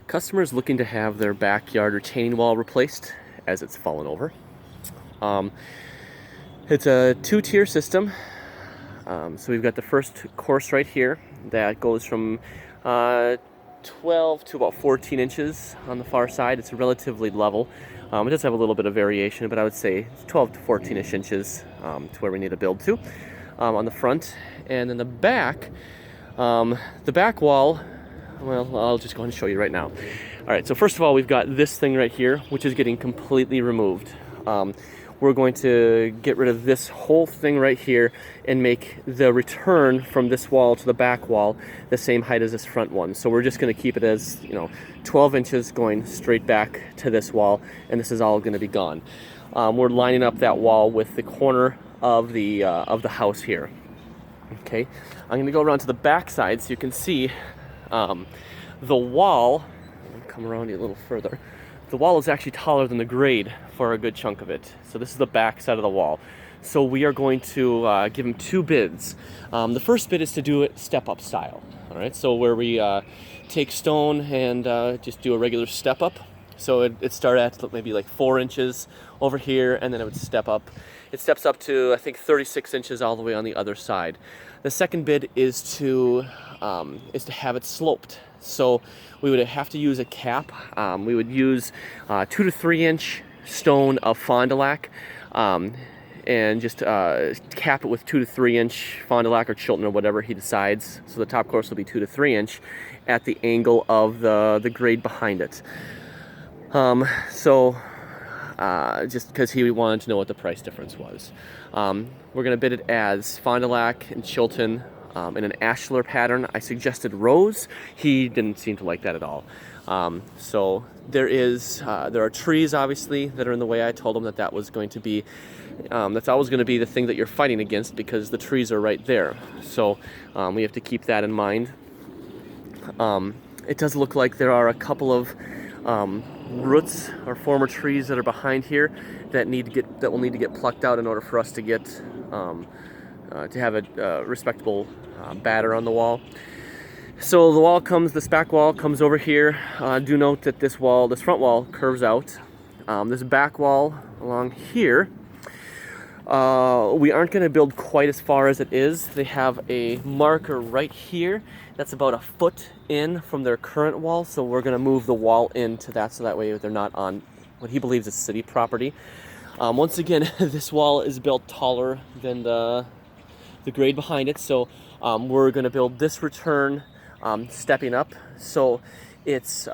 Customers looking to have their backyard retaining wall replaced as it's fallen over. It's a two-tier system. So we've got the first course right here that goes from 12 to about 14 inches on the far side. It's relatively level. It does have a little bit of variation, but I would say 12 to 14-ish inches to where we need to build to on the front. And then the back wall, well, I'll just go ahead and show you right now. All right, so first of all, we've got this thing right here, which is getting completely removed. We're going to get rid of this whole thing right here and make the return from this wall to the back wall the same height as this front one. So we're just going to keep it as, 12 inches going straight back to this wall, and this is all going to be gone. We're lining up that wall with the corner of the house here. Okay, I'm going to go around to the back side so you can see the wall. I'll come around you a little further. The wall is actually taller than the grade for a good chunk of it. So this is the back side of the wall. So we are going to give him two bids. The first bid is to do it step-up style. All right, so where we take stone and just do a regular step-up. So it started at maybe like 4 inches over here, and then it would step up. It steps up to, I think, 36 inches all the way on the other side. The second bid is to have it sloped. So we would have to use a cap. We would use 2 to 3 inch stone of Fond du Lac, and just cap it with 2 to 3 inch Fond du Lac or Chilton or whatever he decides. So the top course will be 2 to 3 inch at the angle of the grade behind it. Just because he wanted to know what the price difference was. We're going to bid it as Fond du Lac and Chilton in an ashlar pattern. I suggested rose. He didn't seem to like that at all. So there are trees obviously that are in the way. I told him that was going to be that's always going to be the thing that you're fighting against, because the trees are right there. So we have to keep that in mind. It does look like there are a couple of roots or former trees that are behind here that will need to get plucked out in order for us to get to have a respectable batter on the wall. So this back wall comes over here. Do note that this front wall curves out. This back wall along here, we aren't going to build quite as far as it is. They have a marker right here that's about a foot in from their current wall, so we're going to move the wall into that so that way they're not on what he believes is city property. Once again, this wall is built taller than the grade behind it, so we're going to build this return stepping up. So it's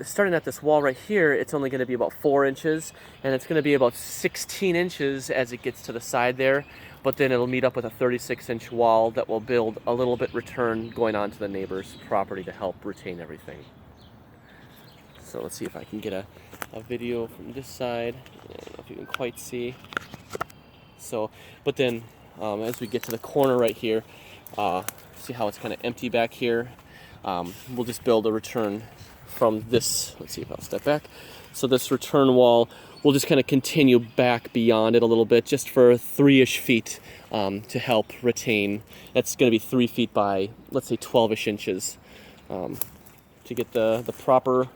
starting at this wall right here. It's only going to be about 4 inches, and it's going to be about 16 inches as it gets to the side there, but then it'll meet up with a 36-inch wall that will build a little bit return going onto the neighbor's property to help retain everything. So let's see if I can get a video from this side. I don't know if you can quite see. So, but then as we get to the corner right here, see how it's kind of empty back here? We'll just build a return from this. Let's see if I'll step back. So this return wall, we'll just kind of continue back beyond it a little bit, just for 3-ish feet to help retain. That's going to be 3 feet by, let's say, 12-ish inches to get the proper,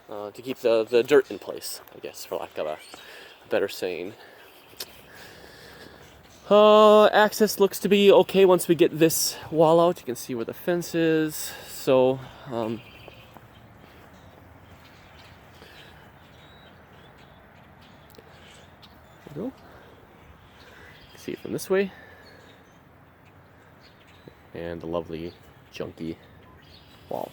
to keep the dirt in place, I guess, for lack of a better saying. Access looks to be okay once we get this wall out. You can see where the fence is. So, there we go. See it from this way. And the lovely junky wall.